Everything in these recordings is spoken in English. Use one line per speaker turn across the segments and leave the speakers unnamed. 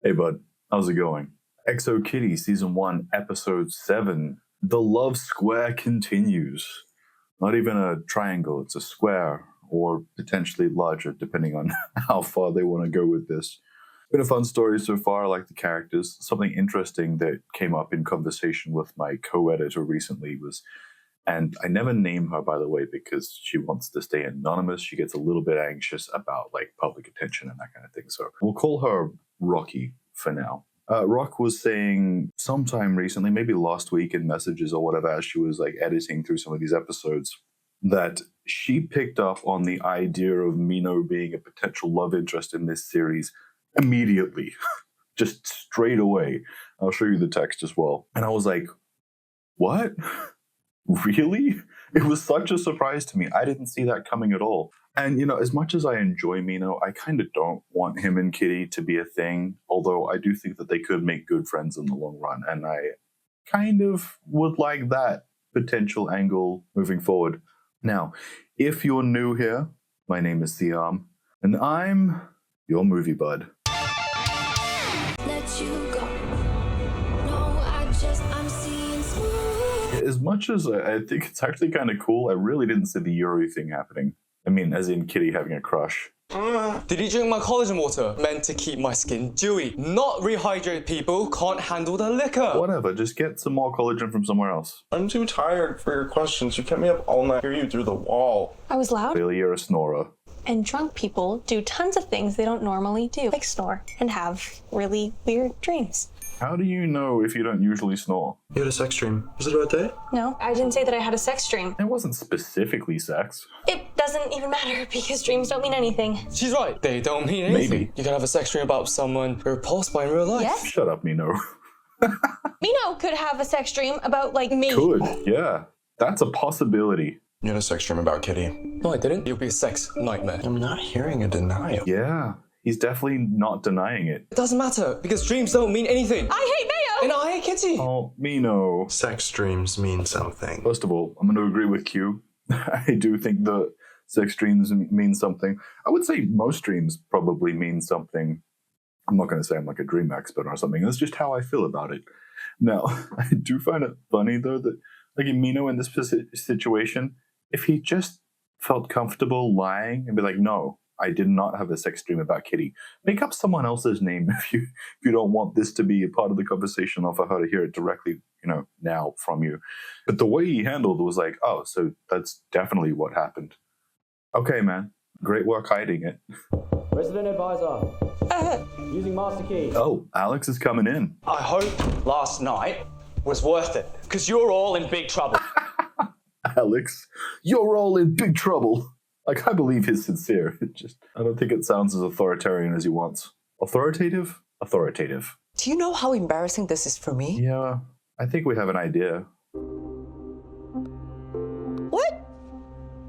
Hey bud, how's it going? XO Kitty Season 1 Episode 7. The love square continues. Not even a triangle, it's a square, or potentially larger, depending on how far they want to go with this. Been a fun story so far, I like the characters. Something interesting that came up in conversation with my co-editor recently was, and I never name her, by the way, because she wants to stay anonymous. She gets a little bit anxious about like public attention and that kind of thing. So we'll call her Rocky for now. Rock was saying sometime recently, maybe last week in messages or whatever, as she was like editing through some of these episodes, that she picked up on the idea of Mino being a potential love interest in this series immediately, just straight away. I'll show you the text as well. And I was like, what? Really? It was such a surprise to me. I didn't see that coming at all. And, you know, as much as I enjoy Mino, I kind of don't want him and Kitty to be a thing, although I do think that they could make good friends in the long run, and I kind of would like that potential angle moving forward. Now, if you're new here, my name is Siam, and I'm your movie bud.
Let you go. No, I'm seeing smooth.
As much as I think it's actually kind of cool, I really didn't see the Yuri thing happening. I mean, as in Kitty having a crush.
Did you drink my collagen water? Meant to keep my skin dewy, not rehydrate people, can't handle the liquor.
Whatever, just get some more collagen from somewhere else.
I'm too tired for your questions. You kept me up all night. I hear you through the wall.
I was loud.
Clearly you're a snorer.
And drunk people do tons of things they don't normally do, like snore and have really weird dreams.
How do you know if you don't usually snore?
You had a sex dream. Was it about that?
No, I didn't say that I had a sex dream.
It wasn't specifically sex.
It doesn't even matter because dreams don't mean anything.
She's right, they don't mean anything.
Maybe.
You can have a sex dream about someone you're repulsed by in real life.
Yes?
Shut up, Mino.
Mino could have a sex dream about, like, me.
Could, yeah. That's a possibility.
You had a sex dream about Kitty.
No, I didn't. You'll be a sex nightmare.
I'm not hearing a denial.
Yeah, he's definitely not denying it.
It doesn't matter, because dreams don't mean anything.
I hate Mayo!
And I hate Kitty.
Oh, Mino.
Sex dreams mean something.
First of all, I'm going to agree with Q. I do think the sex dreams mean something. I would say most dreams probably mean something. I'm not going to say I'm like a dream expert or something. That's just how I feel about it. Now, I do find it funny, though, that like in Mino in this situation, if he just felt comfortable lying and be like, no, I did not have a sex dream about Kitty. Make up someone else's name if you don't want this to be a part of the conversation or for her to hear it directly, you know, now from you. But the way he handled it was like, oh, so that's definitely what happened. Okay, man. Great work hiding it.
Resident advisor. Using master key.
Oh, Alex is coming in.
I hope last night was worth it, because you're all in big trouble.
Alex, you're all in big trouble. Like, I believe he's sincere. I don't think it sounds as authoritarian as he wants. Authoritative? Authoritative.
Do you know how embarrassing this is for me?
Yeah, I think we have an idea.
What?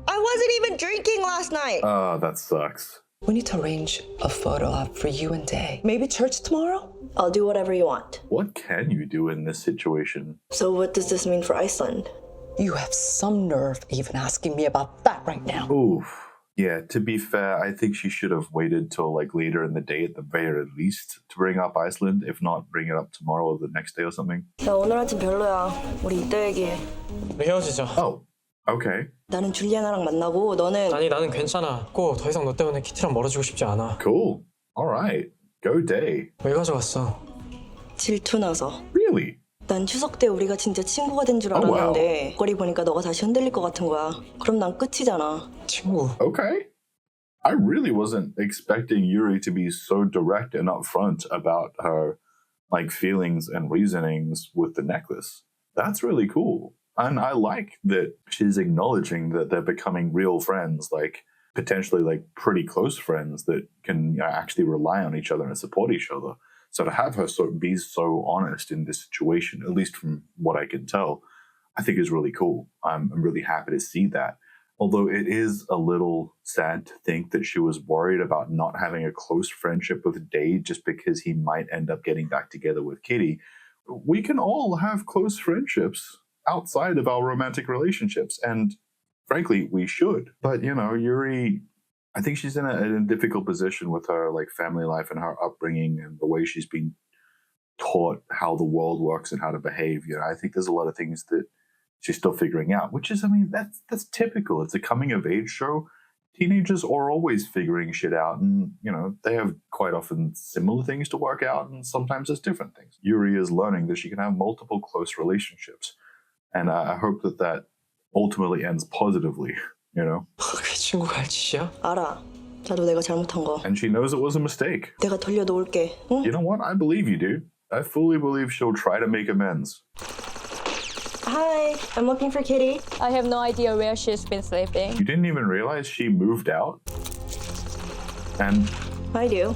I wasn't even drinking last night.
Oh, that sucks.
We need to arrange a photo op for you and Day. Maybe church tomorrow?
I'll do whatever you want.
What can you do in this situation?
So what does this mean for Iceland?
You have some nerve even asking me about that right now.
Oof. Yeah, to be fair, I think she should have waited till like later in the day at the very least to bring up Iceland. If not, bring it up tomorrow or the next day or something.
나 오늘 아침 별로야. 우리 이따 얘기해.
우리 헤어지자.
Oh, okay.
나는 줄리아나랑 만나고 너는
아니, 나는 괜찮아. 꼭 더 이상 너 때문에 키티랑 멀어지고 싶지 않아.
Cool. All right. Go Day.
왜 가져왔어?
질투나서.
Really?
난 추석 때 우리가 진짜 친구가 된 줄
Oh, wow.
알았는데 거리 보니까 너가 다시 흔들릴 것 같은 거야. 그럼 난 끝이잖아.
친구.
Okay. I really wasn't expecting Yuri to be so direct and upfront about her like feelings and reasonings with the necklace. That's really cool. And I like that she's acknowledging that they're becoming real friends, like potentially like pretty close friends that can actually rely on each other and support each other. So to have her be so honest in this situation, at least from what I can tell, I think is really cool. I'm really happy to see that. Although it is a little sad to think that she was worried about not having a close friendship with Day just because he might end up getting back together with Kitty. We can all have close friendships outside of our romantic relationships, and frankly, we should. But, you know, Yuri I think she's in a difficult position with her like family life and her upbringing and the way she's been taught how the world works and how to behave. You know, I think there's a lot of things that she's still figuring out, which is, I mean, that's typical. It's a coming of age show. Teenagers are always figuring shit out, and you know, they have quite often similar things to work out, and sometimes it's different things. Yuri is learning that she can have multiple close relationships, and I hope that ultimately ends positively, you know.
그 친구가 알지야?
알아. 나도 내가 잘못한 거.
And she knows it was a mistake.
내가 돌려놓을게. 응?
You know what? I believe you, dude. I fully believe she'll try to make amends.
Hi, I'm looking for Kitty.
I have no idea where she's been sleeping.
You didn't even realize she moved out? And
I do.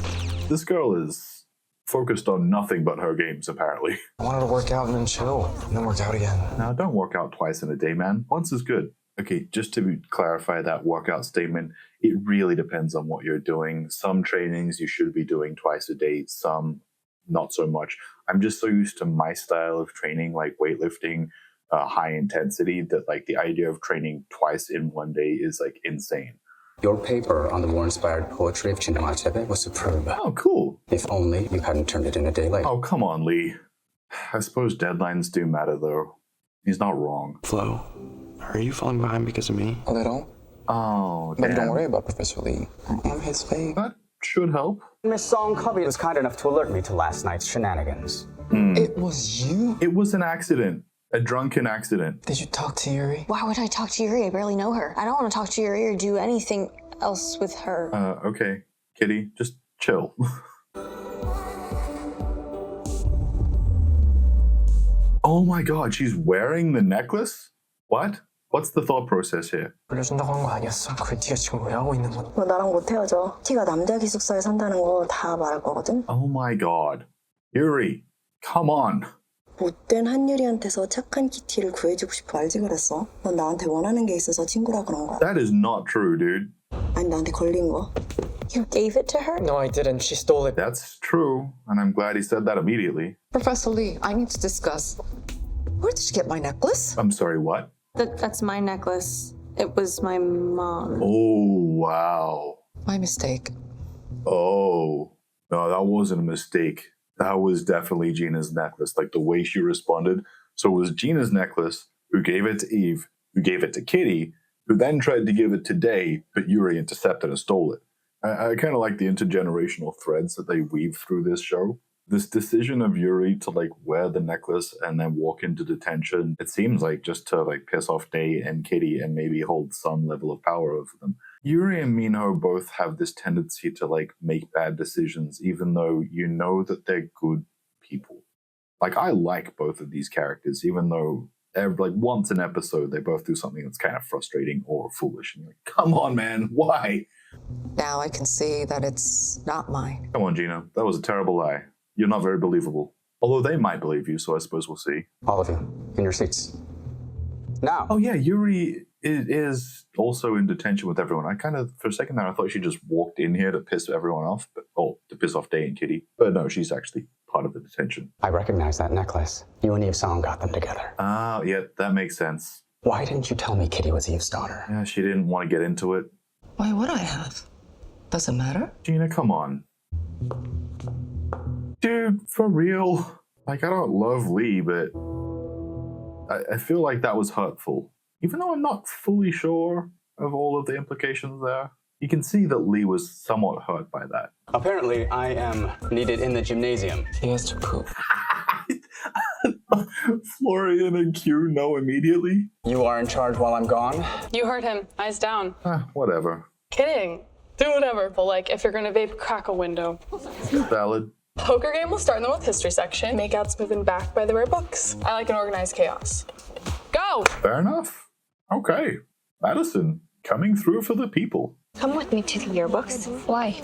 this girl is focused on nothing but her games, apparently.
I wanted to work out and then chill, and then work out again.
Now, don't work out twice in a day, man. Once is good. Okay, just to clarify that workout statement, it really depends on what you're doing. Some trainings you should be doing twice a day, some not so much. I'm just so used to my style of training, like weightlifting, high intensity, that like the idea of training twice in one day is like insane.
Your paper on the war-inspired poetry of Chinema Achebe was superb.
Oh, cool.
If only you hadn't turned it in a day late.
Oh, come on, Lee. I suppose deadlines do matter, though. He's not wrong.
Flo, are you falling behind because of me?
A little.
Oh,
But
damn.
don't worry about Professor Lee. I am his fave.
That should help.
Miss Song Covey was kind enough to alert me to last night's shenanigans.
It was you?
It was an accident. A drunken accident.
Did you talk to Yuri?
Why would I talk to Yuri? I barely know her. I don't want to talk to Yuri or do anything else with her.
Okay. Kitty, just chill. Oh my god, she's wearing the necklace? What? What's the thought process here?
돌려준다고 한 거 아니었어? 그 네가 지금 왜 하고 있는 건데?
너 나랑 못 헤어져. 티가 남자 기숙사에 산다는 거 다 말할 거거든.
Oh my god. Yuri, come on.
못된 한유리한테서 착한 키티를 구해주고 싶어 알지 그랬어? 넌 나한테 원하는 게 있어서 친구라 그런 거야.
That is not true, dude.
아니 나한테 걸린 거.
You gave it to her?
No, I didn't. She stole it.
That's true, and I'm glad he said that immediately.
Professor Lee, I need to discuss. Where did you get my necklace?
I'm sorry, what?
That's my necklace. It was my mom.
Oh, wow.
My mistake.
Oh. No, that wasn't a mistake. That was definitely Gina's necklace, like the way she responded. So it was Gina's necklace who gave it to Eve, who gave it to Kitty, who then tried to give it to Day, but Yuri intercepted and stole it. I kind of like the intergenerational threads that they weave through this show. This decision of Yuri to like wear the necklace and then walk into detention, it seems like just to like piss off Day and Kitty and maybe hold some level of power over them. Yuri and Minho both have this tendency to like make bad decisions, even though you know that they're good people. Like I like both of these characters, even though like once an episode they both do something that's kind of frustrating or foolish. And you're like, come on, man, why?
Now I can see that it's not mine.
Come on, Gina, that was a terrible lie. You're not very believable. Although they might believe you, so I suppose we'll see.
All of you, in your seats. Now.
Oh yeah, Yuri is also in detention with everyone. I kind of, for a second there, I thought she just walked in here to piss everyone off, to piss off Day and Kitty. But no, she's actually part of the detention.
I recognize that necklace. You and Eve Song got them together.
Ah, yeah, that makes sense.
Why didn't you tell me Kitty was Eve's daughter?
Yeah, she didn't want to get into it.
Why would I have? Does it matter?
Gina, come on. Dude, for real. Like, I don't love Lee, but I feel like that was hurtful. Even though I'm not fully sure of all of the implications there. You can see that Lee was somewhat hurt by that.
Apparently, I am needed in the gymnasium.
He has to poop.
Florian and Q know immediately.
You are in charge while I'm gone?
You heard him. Eyes down.
Whatever.
Kidding. Do whatever, but like, if you're gonna vape, crack a window.
Valid.
Poker game will start in the with history section. Makeouts moving back by the rare books. I like an organized chaos. Go!
Fair enough. Okay. Madison, coming through for the people.
Come with me to the yearbooks. Why?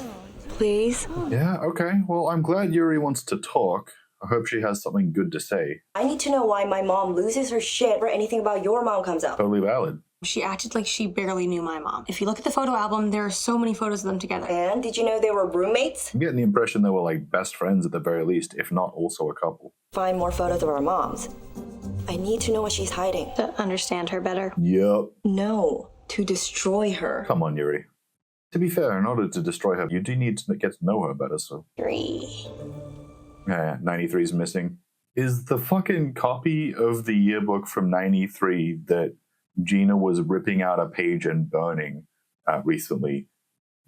Please.
Yeah, okay. Well, I'm glad Yuri wants to talk. I hope she has something good to say.
I need to know why my mom loses her shit or anything about your mom comes out.
Totally valid.
She acted like she barely knew my mom. If you look at the photo album, there are so many photos of them together.
And did you know they were roommates?
I'm getting the impression they were like best friends at the very least, if not also a couple.
Find more photos of our moms. I need to know what she's hiding.
To understand her better.
Yep.
No, to destroy her.
Come on, Yuri. To be fair, in order to destroy her, you do need to get to know her better, so.
3.
Yeah, 93 is missing. Is the fucking copy of the yearbook from 93 that Gina was ripping out a page and burning recently,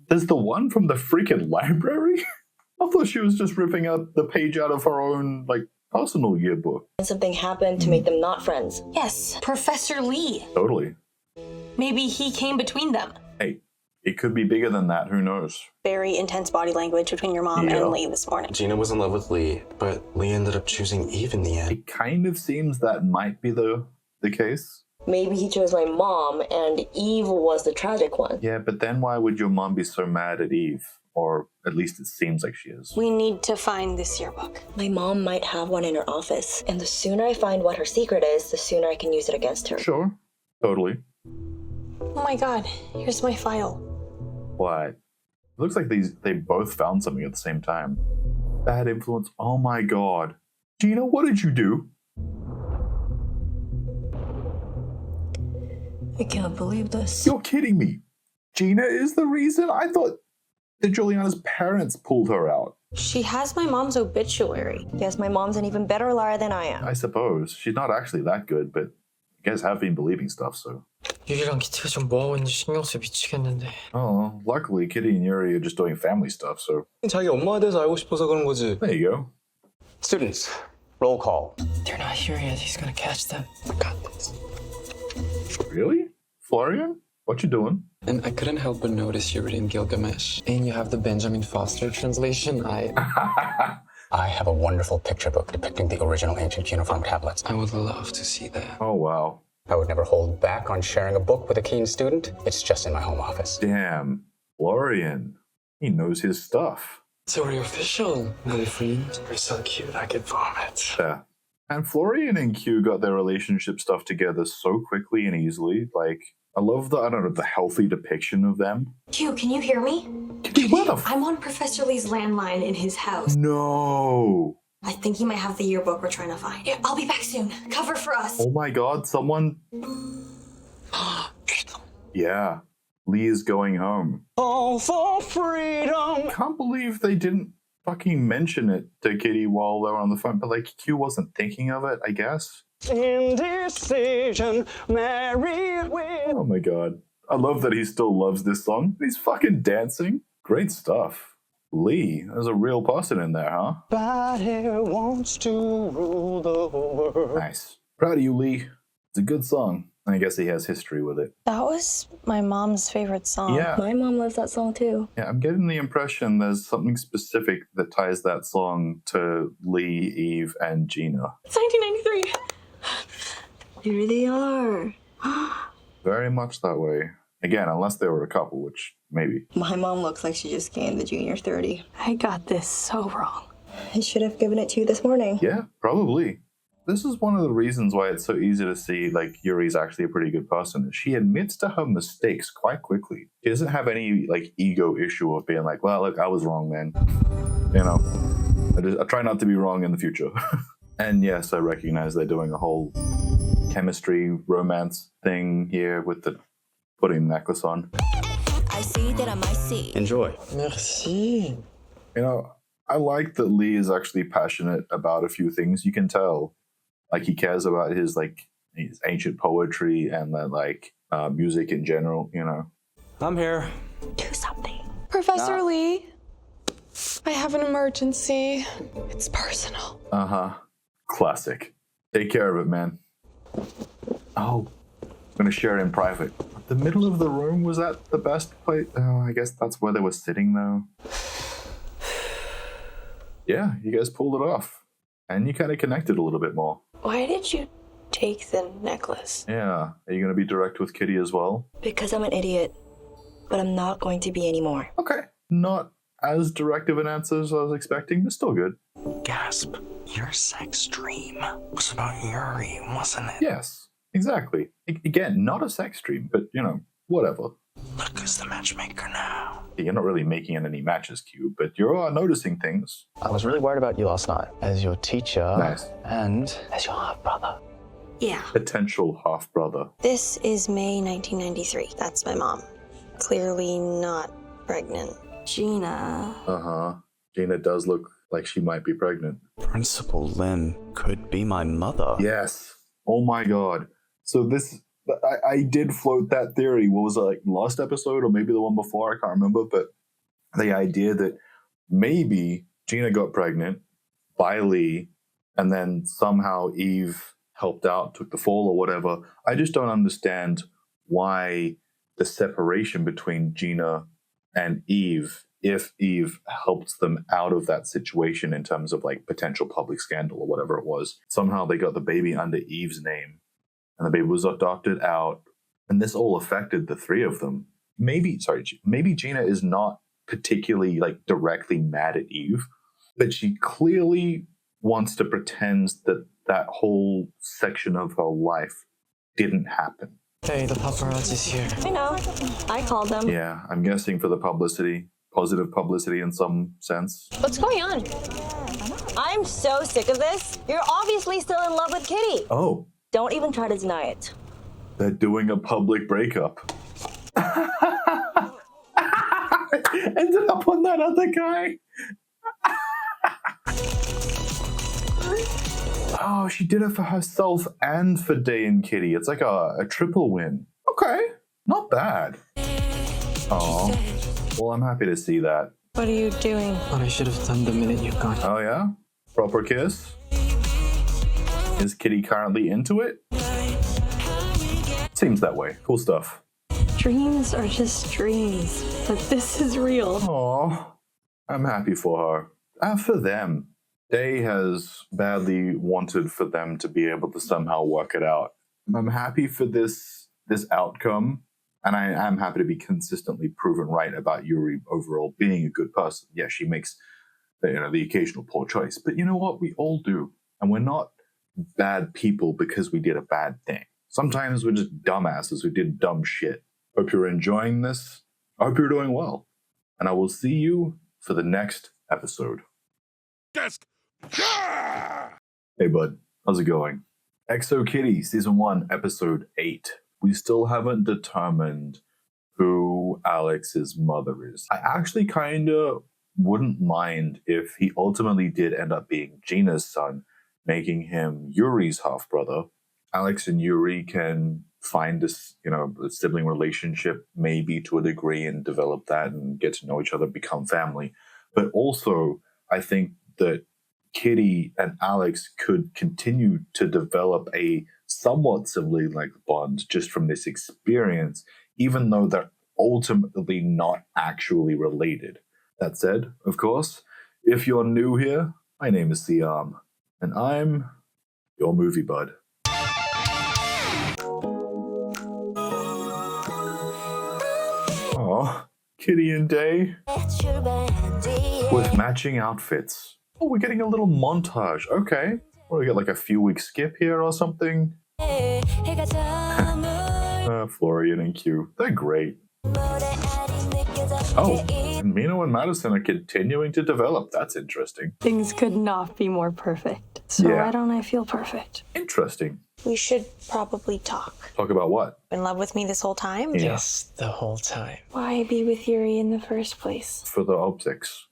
there's the one from the freaking library? I thought she was just ripping out the page out of her own, like, personal yearbook.
Something happened to make them not friends.
Yes, Professor Lee.
Totally.
Maybe he came between them.
Hey, it could be bigger than that, who knows?
Very intense body language between your mom and Lee this morning.
Gina was in love with Lee, but Lee ended up choosing Eve in the end.
It kind of seems that might be the case.
Maybe he chose my mom and Eve was the tragic one.
Yeah, but then why would your mom be so mad at Eve? Or at least it seems like she is.
We need to find this yearbook.
My mom might have one in her office, and the sooner I find what her secret is, the sooner I can use it against her.
Sure, totally.
Oh my god, here's my file.
What? It looks like they both found something at the same time. Bad influence. Oh my god. Gina, what did you do?
I can't believe this.
You're kidding me. Gina is the reason? I thought that Juliana's parents pulled her out.
She has my mom's obituary.
Yes, my mom's an even better liar than I am.
I suppose. She's not actually that good, but you guys have been believing stuff, so.
유리랑 키티가 좀 뭐하고 있는지 신경 쓰여 미치겠는데.
Oh, luckily Kitty and Yuri are just doing family stuff, so.
자기 엄마에 대해서 알고 싶어서 그런 거지.
There you go.
Students, roll call.
They're not here yet. He's gonna catch them. I got this.
Really? Florian? What you doing?
And I couldn't help but notice you're reading Gilgamesh. And you have the Benjamin Foster translation.
I have a wonderful picture book depicting the original ancient cuneiform tablets.
I would love to see that.
Oh, wow.
I would never hold back on sharing a book with a keen student. It's just in my home office.
Damn. Florian. He knows his stuff.
So we're official, my friend. You're so cute, I could vomit.
Yeah. And Florian and Q got their relationship stuff together so quickly and easily. Like, I love the healthy depiction of them.
Q, can you hear me? I'm on Professor Lee's landline in his house.
No.
I think he might have the yearbook we're trying to find. Yeah, I'll be back soon. Cover for us.
Oh my god, someone... Yeah. Lee is going home.
All for freedom.
Can't believe they didn't fucking mention it to Kitty while they were on the phone, but like Q wasn't thinking of it, I guess.
Indecision, married with.
Oh my god. I love that he still loves this song. He's fucking dancing. Great stuff. Lee, there's a real person in there, huh?
Body wants to rule the world.
Nice. Proud of you, Lee. It's a good song. And I guess he has history with it.
That was my mom's favorite song.
Yeah.
My mom loves that song too.
Yeah, I'm getting the impression there's something specific that ties that song to Lee, Eve, and Gina.
It's 1993.
Here they are.
Very much that way. Again, unless they were a couple, which maybe.
My mom looks like she just gained the junior 30.
I got this so wrong.
I should have given it to you this morning.
Yeah, probably. This is one of the reasons why it's so easy to see, like, Yuri's actually a pretty good person. She admits to her mistakes quite quickly. She doesn't have any, like, ego issue of being like, well, look, I was wrong, man. You know, I try not to be wrong in the future. And yes, I recognize they're doing a whole chemistry romance thing here with the putting the necklace on.
I see that I might see.
Enjoy.
Merci.
You know, I like that Lee is actually passionate about a few things. You can tell. Like, he cares about his ancient poetry and like music in general, you know.
I'm here.
Do something.
Professor Lee, I have an emergency. It's personal.
Uh-huh. Classic. Take care of it, man. Oh, I'm gonna share it in private. The middle of the room, was that the best place? Oh, I guess that's where they were sitting, though. Yeah, you guys pulled it off. And you kind of connected a little bit more.
Why did you take the necklace?
Yeah. Are you going to be direct with Kitty as well?
Because I'm an idiot. But I'm not going to be anymore.
Okay. Not as direct of an answer as I was expecting, but still good.
Gasp. Your sex dream was about Yuri, wasn't it?
Yes, exactly. Again, not a sex dream, but, you know, whatever.
Look who's the matchmaker now.
You're not really making any matches, Q, but you're noticing things.
I was really worried about you last night as your teacher.
Nice.
And as your half-brother.
Yeah.
Potential half-brother.
This is May 1993. That's my mom. Clearly not
pregnant. Gina.
Uh-huh. Gina does look like she might be pregnant.
Principal Lim could be my mother.
Yes. Oh my god. So this, I did float that theory. What was it, like last episode or maybe the one before? I can't remember. But the idea that maybe Gina got pregnant by Lee and then somehow Eve helped out, took the fall or whatever. I just don't understand why the separation between Gina and Eve, if Eve helped them out of that situation in terms of like potential public scandal or whatever it was. Somehow they got the baby under Eve's name and the baby was adopted out. And this all affected the three of them. Maybe Gina is not particularly like directly mad at Eve, but she clearly wants to pretend that that whole section of her life didn't happen.
Hey, the paparazzi's here.
I know. I called them.
Yeah, I'm guessing for the publicity, positive publicity in some sense.
What's going on?
I'm so sick of this. You're obviously still in love with Kitty.
Oh.
Don't even try to deny it.
They're doing a public breakup. Ended up on that other guy. Oh, she did it for herself and for Day and Kitty. It's like a triple win. Okay, not bad. Oh, well, I'm happy to see that.
What are you doing?
What I should have done the minute you got.
Oh, yeah? Proper kiss? Is Kitty currently into it? Seems that way. Cool stuff.
Dreams are just dreams, but this is real.
Oh, I'm happy for her. For them. Day has badly wanted for them to be able to somehow work it out. I'm happy for this outcome, and I am happy to be consistently proven right about Yuri overall being a good person. Yeah, she makes the occasional poor choice, but you know what? We all do, and we're not bad people because we did a bad thing. Sometimes we're just dumbasses who did dumb shit. Hope you're enjoying this. I hope you're doing well, and I will see you for the next episode.
Desk.
Hey bud, how's it going? Exo Kitty Season 1 Episode 8. We still haven't determined who Alex's mother is. I actually kinda wouldn't mind if he ultimately did end up being Gina's son, making him Yuri's half-brother. Alex and Yuri can find this, a sibling relationship maybe to a degree and develop that and get to know each other, become family. But also, I think that Kitty and Alex could continue to develop a somewhat sibling-like bond just from this experience, even though they're ultimately not actually related. That said, of course, if you're new here, my name is Siam, and I'm your movie bud. Aw, Kitty and Day with matching outfits. Oh, we're getting a little montage. Okay. What, we get like a few week skip here or something? Florian and Q. They're great. Oh, and Mino and Madison are continuing to develop. That's interesting.
Things could not be more perfect. So
Yeah.
why don't I feel perfect?
Interesting.
We should probably talk.
Talk about what?
In love with me this whole time?
Yeah.
Yes, the whole time.
Why be with Yuri in the first place?
For the optics.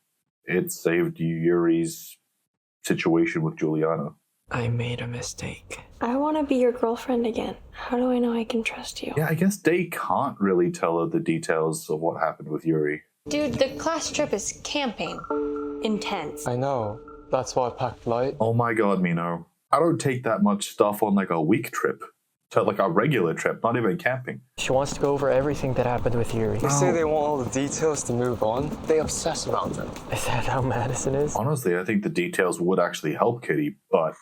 It saved Yuri's situation with Juliana.
I made a mistake.
I want to be your girlfriend again. How do I know I can trust you?
Yeah, I guess Day can't really tell her the details of what happened with Yuri.
Dude, the class trip is camping.
Intense.
I know. That's why I packed light.
Oh my god, Mino. I don't take that much stuff on like a week trip. To like a regular trip, not even camping.
She wants to go over everything that happened with Yuri.
They say they want all the details to move on. They obsess about them.
Is that how Madison is?
Honestly, I think the details would actually help Kitty, but,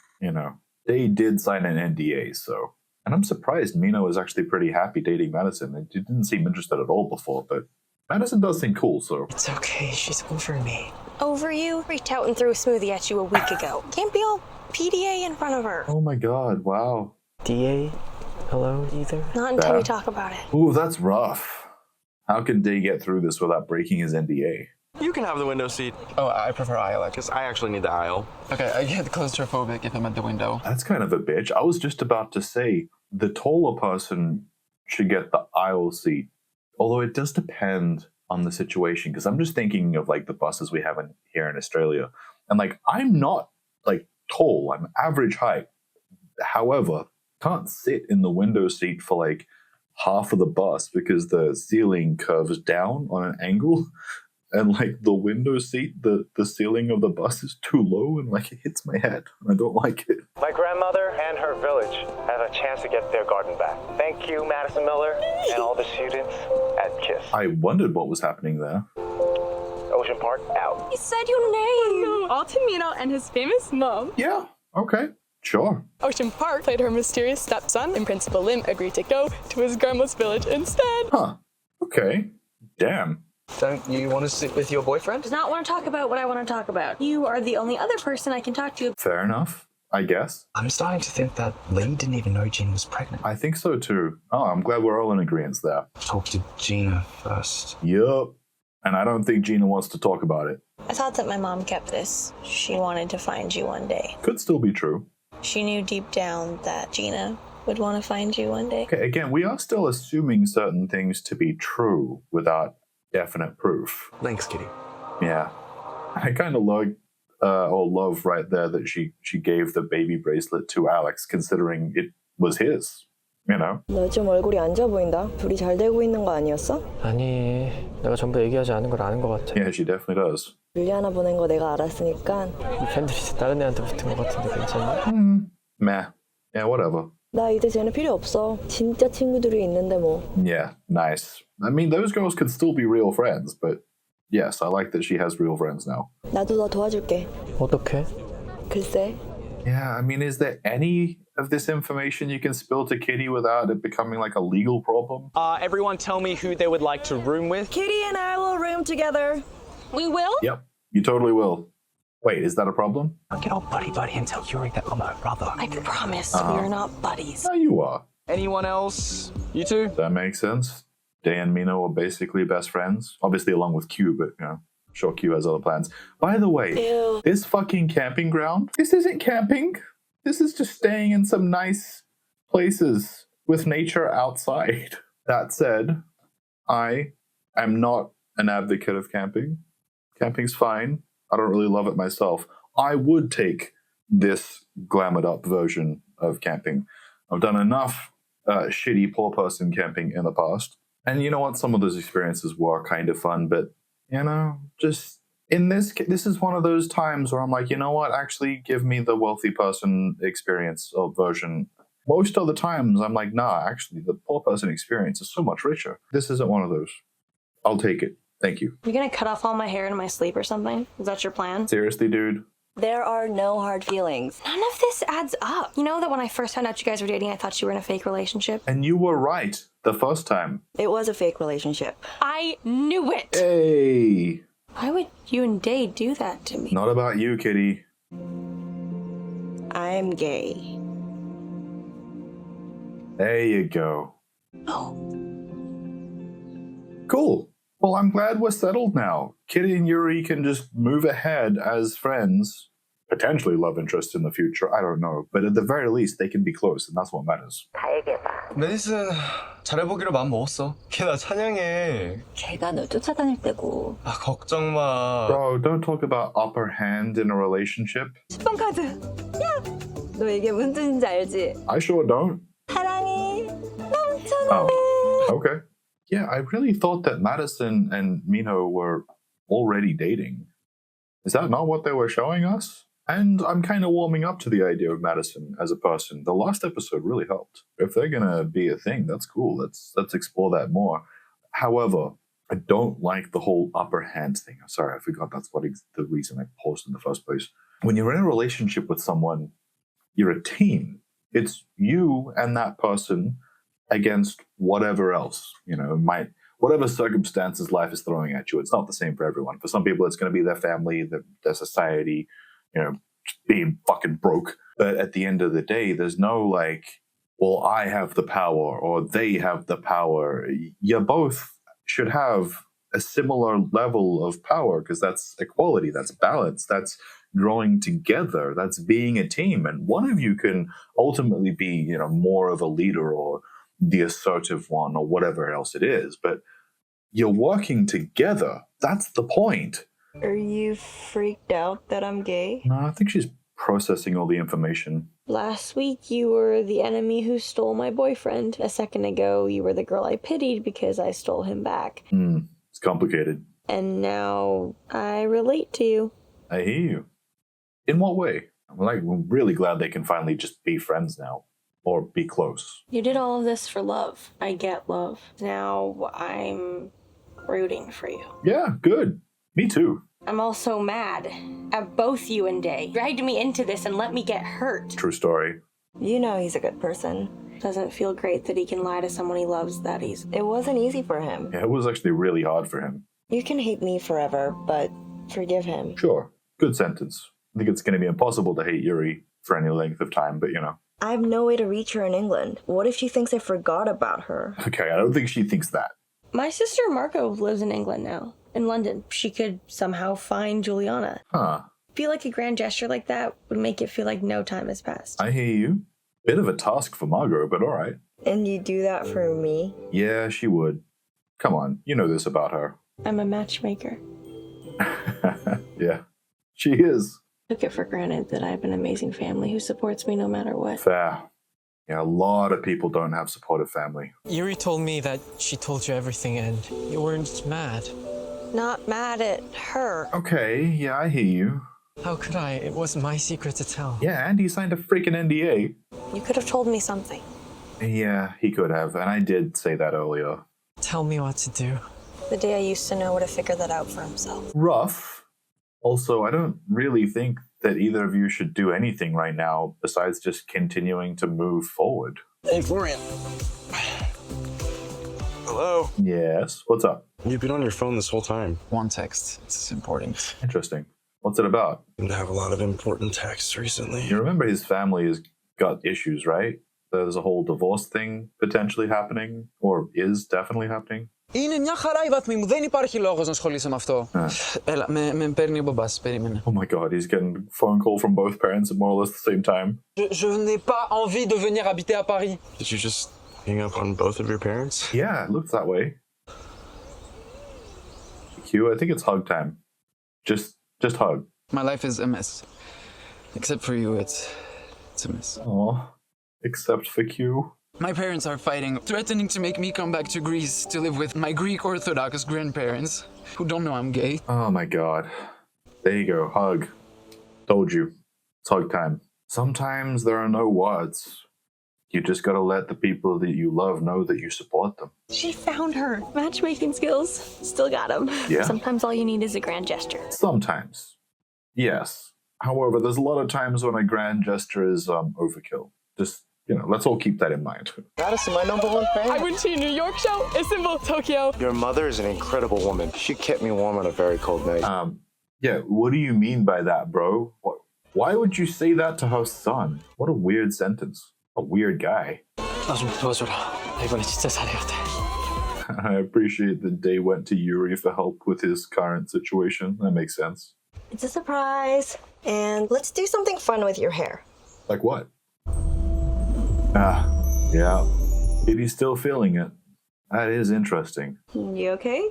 they did sign an NDA, so. And I'm surprised Mino is actually pretty happy dating Madison. It didn't seem interested at all before, but Madison does seem cool, so.
It's okay, she's over me.
Over you? Reached out and threw a smoothie at you a week ago. Can't be all PDA in front of her.
Oh my god, wow.
DA? Hello, either?
Not until we talk about it.
Ooh, that's rough. How can Day get through this without breaking his NDA?
You can have the window seat. Oh, I prefer aisle, because I actually need the aisle.
Okay, I get claustrophobic if I'm at the window.
That's kind of a bitch. I was just about to say the taller person should get the aisle seat. Although it does depend on the situation, because I'm just thinking of like the buses we have here in Australia, and like I'm not like tall, I'm average height. However, can't sit in the window seat for like half of the bus because the ceiling curves down on an angle, and like the window seat, the ceiling of the bus is too low, and like it hits my head. I don't like it.
My grandmother and her village have a chance to get their garden back. Thank you, Madison Miller, and all the students at KISS.
I wondered what was happening there.
Ocean Park out.
He said your name! Alton Mino and his famous mom.
Yeah, okay, sure.
Ocean Park played her mysterious stepson, and Principal Lim agreed to go to his grandma's village instead.
Huh, okay, damn.
Don't you want to sit with your boyfriend?
Does not want to talk about what I want to talk about. You are the only other person I can talk to.
Fair enough, I guess.
I'm starting to think that Lee didn't even know Gina was pregnant.
I think so too. Oh, I'm glad we're all in agreement there.
Talk to Gina first.
Yup. And I don't think Gina wants to talk about it.
I thought that my mom kept this. She wanted to find you one day.
Could still be true.
She knew deep down that Gina would want to find you one day.
Okay, again, we are still assuming certain things to be true without definite proof.
Thanks, Kitty.
Yeah. I kind of love right there that she gave the baby bracelet to Alex, considering it was his. You know?
너 좀 얼굴이 안 좋아 보인다. 둘이 잘 되고 있는 거 아니었어?
아니, 내가 전부 얘기하지 않은 걸 아는 것 같아.
Yeah, she definitely does.
릴리아나 보낸 거 내가 알았으니까.
이 팬들이 다른 애한테 붙은 것 같은데 괜찮니?
Meh. Yeah, whatever.
나 이제 쟤는 필요 없어. 진짜 친구들이 있는데 뭐.
Yeah, nice. I mean, those girls could still be real friends, but yes, I like that she has real friends now.
나도 너 도와줄게.
어떻게?
글쎄.
Yeah, I mean, is there any of this information you can spill to Kitty without it becoming like a legal problem?
Everyone tell me who they would like to room with.
Kitty and I will room together.
We will?
Yep, you totally will. Wait, is that a problem?
I'll get all buddy and tell Yuri that I'm her brother.
I promise we are not buddies.
No, you are.
Anyone else? You two?
That makes sense. Day and Mino are basically best friends. Obviously along with Q, but you know, sure Q has other plans. By the way,
Ew.
This fucking camping ground, this isn't camping. This is just staying in some nice places with nature outside. That said, I am not an advocate of camping. Camping's fine. I don't really love it myself. I would take this glamoured up version of camping. I've done enough shitty poor person camping in the past. And you know what? Some of those experiences were kind of fun, but, you know, just in this is one of those times where I'm like, you know what? Actually, give me the wealthy person experience or version. Most of the times, I'm like, nah, actually, the poor person experience is so much richer. This isn't one of those. I'll take it. Thank you.
You're gonna cut off all my hair in my sleep or something? Is that your plan?
Seriously, dude?
There are no hard feelings.
None of this adds up. You know that when I first found out you guys were dating, I thought you were in a fake relationship?
And you were right the first time.
It was a fake relationship.
I knew it!
Hey!
Why would you and Day do that to me?
Not about you, Kitty.
I'm gay.
There you go.
Oh.
Cool. Well, I'm glad we're settled now. Kitty and Yuri can just move ahead as friends, potentially love interests in the future, I don't know. But at the very least, they can be close, and that's what matters.
메디슨 잘해보기로 마음 먹었어. 걔 나 찬양해.
걔가 너 쫓아다닐 때고.
아 걱정 마.
Bro, don't talk about upper hand in a relationship.
10번 카드. 야! 너 이게 무슨 뜻인지 알지?
I sure don't.
사랑해. 넘쳐나네.
Oh, okay. Yeah, I really thought that Madison and Mino were already dating. Is that not what they were showing us? And I'm kind of warming up to the idea of Madison as a person. The last episode really helped. If they're gonna be a thing, that's cool. Let's explore that more. However, I don't like the whole upper hand thing. I'm sorry, I forgot that's the reason I paused in the first place. When you're in a relationship with someone, you're a team. It's you and that person against whatever else, you know, whatever circumstances life is throwing at you. It's not the same for everyone. For some people, it's going to be their family, their society, you know, being fucking broke. But at the end of the day, there's no like, well, I have the power or they have the power. You both should have a similar level of power because that's equality, that's balance, that's growing together, that's being a team. And one of you can ultimately be, you know, more of a leader or the assertive one or whatever else it is. But You're working together. That's the point.
Are you freaked out that I'm gay?
No, I think she's processing all the information.
Last week, you were the enemy who stole my boyfriend. A second ago, you were the girl I pitied because I stole him back.
It's complicated.
And now I relate to you.
I hear you. In what way? I'm really glad they can finally just be friends now. Or be close.
You did all of this for love. I get love. Now I'm rooting for you.
Yeah, good. Me too.
I'm also mad at both you and Day. Dragged me into this and let me get hurt.
True story.
You know he's a good person.
Doesn't feel great that he can lie to someone he loves that easily.
It wasn't easy for him.
Yeah, it was actually really hard for him.
You can hate me forever, but forgive him.
Sure. Good sentence. I think it's going to be impossible to hate Yuri for any length of time, but you know.
I have no way to reach her in England. What if she thinks I forgot about her?
Okay, I don't think she thinks that.
My sister Marco lives in England now. In London. She could somehow find Juliana.
Huh.
I feel like a grand gesture like that would make it feel like no time has passed.
I hear you. Bit of a task for Margot, but alright.
And you do that for me?
Yeah, she would. Come on, you know this about her.
I'm a matchmaker.
Yeah, she is.
Took it for granted that I have an amazing family who supports me no matter what.
Fair. Yeah, a lot of people don't have supportive family.
Yuri told me that she told you everything and you weren't mad.
Not mad at her.
Okay, yeah, I hear you.
How could I? It was my secret to tell.
Yeah, and he signed a freaking NDA.
You could have told me something.
Yeah, he could have, and I did say that earlier.
Tell me what to do.
The day I used to know would have figured that out for himself.
Rough. Also, I don't really think that either of you should do anything right now besides just continuing to move forward.
Hey, Florian. Hello?
Yes, what's up?
You've been on your phone this whole time.
One text. It's important.
Interesting. What's it about?
You have a lot of important texts recently.
You remember his family has got issues, right? There's a whole divorce thing potentially happening, or is definitely happening.
Είναι μια χαρά η βαθμή μου. Δεν υπάρχει λόγος να ασχολείσαι με αυτό. Έλα, με παίρνει ο μπαμπάς. Περίμενε.
Oh my god, he's getting a phone call from both parents at more or less the same time.
Je n'ai pas envie de venir habiter à Paris.
Did you just hang up on both of your parents?
Yeah, it looks that way. Q, I think it's hug time. Just hug.
My life is a mess. Except for you, it's a mess.
Aw, except for Q.
My parents are fighting, threatening to make me come back to Greece to live with my Greek Orthodox grandparents, who don't know I'm gay.
Oh my god. There you go, hug. Told you. It's hug time. Sometimes there are no words. You just gotta let the people that you love know that you support them.
She found her. Matchmaking skills. Still got them.
Yeah.
Sometimes all you need is a grand gesture.
Sometimes. Yes. However, there's a lot of times when a grand gesture is overkill. Just, you know, let's all keep that in mind.
Madison, my #1 fan.
I went to your New York show, Istanbul, Tokyo.
Your mother is an incredible woman. She kept me warm on a very cold night.
Yeah, what do you mean by that, bro? Why would you say that to her son? What a weird sentence. A weird guy. I appreciate that Day went to Yuri for help with his current situation. That makes sense.
It's a surprise. And let's do something fun with your hair.
Like what? Yeah. Kitty's still feeling it. That is interesting.
You okay?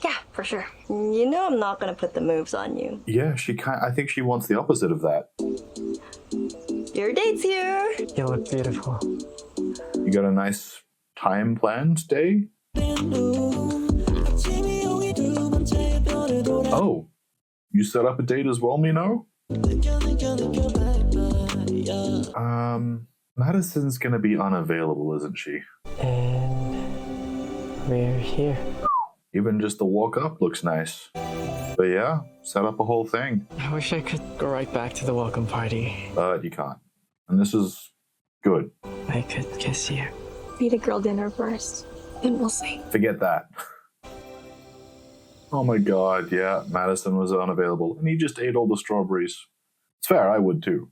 Yeah, for sure.
You know I'm not gonna put the moves on you.
Yeah, I think she wants the opposite of that.
Your date's here.
You look beautiful.
You got a nice time planned, Day? Oh, you set up a date as well, Mino? Madison's gonna be unavailable, isn't she?
And we're here.
Even just the walk up looks nice. But yeah, set up a whole thing.
I wish I could go right back to the welcome party.
But you can't. And this is good.
I could kiss you.
Eat a girl dinner first, and we'll see.
Forget that. Oh my god, yeah, Madison was unavailable, and he just ate all the strawberries. It's fair, I would too.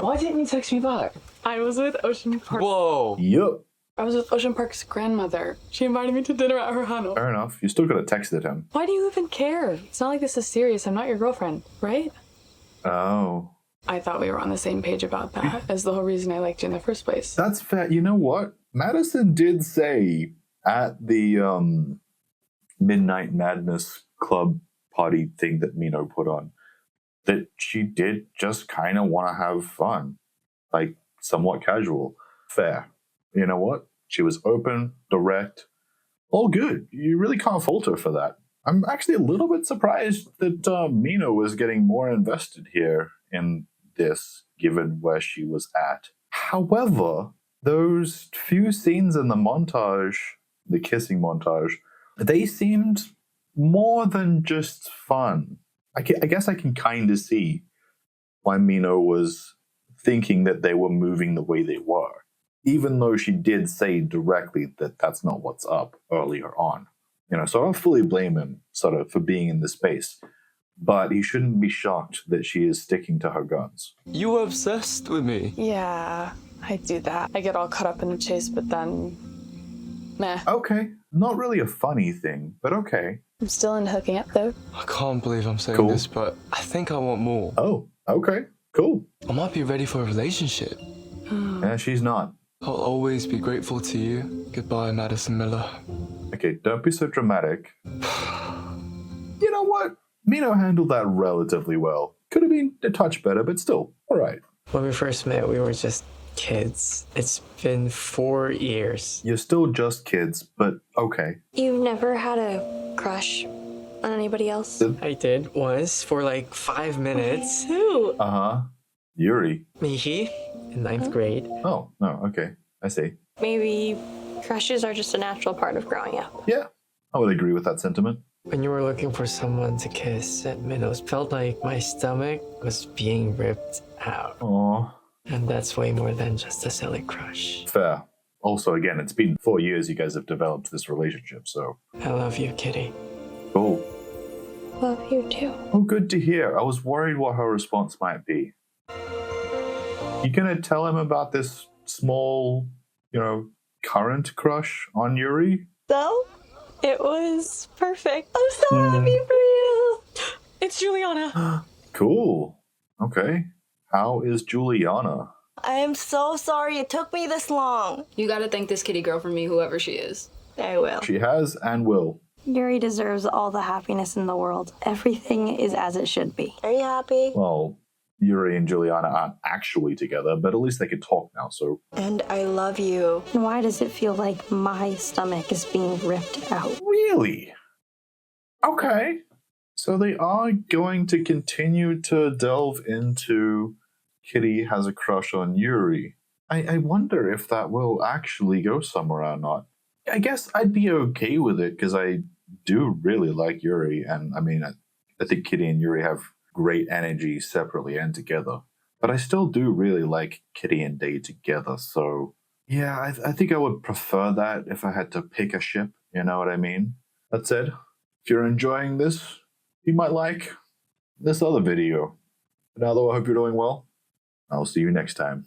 Why didn't you text me back? I was with Ocean Park.
Whoa.
Yup.
I was with Ocean Park's grandmother. She invited me to dinner at her house.
Fair enough. You still could have texted him.
Why do you even care? It's not like this is serious. I'm not your girlfriend, right?
Oh.
I thought we were on the same page about that, as the whole reason I liked you in the first place.
That's fair. You know what? Madison did say at the Midnight Madness club party thing that Mino put on, that she did just kind of want to have fun, like somewhat casual. Fair. You know what? She was open, direct, all good. You really can't fault her for that. I'm actually a little bit surprised that Mino was getting more invested here in this, given where she was at. However, those few scenes in the montage, the kissing montage, they seemed more than just fun. I guess I can kind of see why Mino was thinking that they were moving the way they were, even though she did say directly that that's not what's up earlier on. You know, so I don't fully blame him sort of for being in this space, but he shouldn't be shocked that she is sticking to her guns.
You were obsessed with me.
Yeah, I do that. I get all caught up in the chase, but then, meh.
Okay, not really a funny thing, but okay.
I'm still into hooking up though.
I can't believe I'm saying this, but I think I want more.
Oh, okay, cool.
I might be ready for a relationship.
Yeah, she's not.
I'll always be grateful to you. Goodbye, Madison Miller.
Okay, don't be so dramatic. You know what? Mino handled that relatively well. Could have been a touch better, but still, all right.
When we first met, we were just kids. It's been 4 years.
You're still just kids, but okay.
You've never had a crush on anybody else?
I did once for like 5 minutes.
Who?
Uh-huh. Yuri.
Mihi in 9th grade.
Oh, no, okay. I see.
Maybe crushes are just a natural part of growing up.
Yeah, I would agree with that sentiment.
When you were looking for someone to kiss at Minnows, felt like my stomach was being ripped out.
Aww.
And that's way more than just a silly crush.
Fair. Also, again, it's been 4 years you guys have developed this relationship, so...
I love you, Kitty.
Cool.
Love you too.
Oh, good to hear. I was worried what her response might be. You gonna tell him about this small, you know, current crush on Yuri?
So, it was perfect. I'm so happy for you.
It's Juliana.
Cool. Okay. How is Juliana?
I am so sorry it took me this long.
You gotta thank this kitty girl for me, whoever she is.
I will.
She has and will.
Yuri deserves all the happiness in the world. Everything is as it should be.
Are you happy?
Well, Yuri and Juliana aren't actually together, but at least they can talk now, so...
And I love you.
And why does it feel like my stomach is being ripped out?
Really? Okay. So they are going to continue to delve into Kitty has a crush on Yuri. I wonder if that will actually go somewhere or not. I guess I'd be okay with it because I do really like Yuri, and I mean, I think Kitty and Yuri have great energy separately and together. But I still do really like Kitty and Day together, so yeah, I think I would prefer that if I had to pick a ship, you know what I mean? That said, if you're enjoying this, you might like this other video. And although I hope you're doing well, I'll see you next time.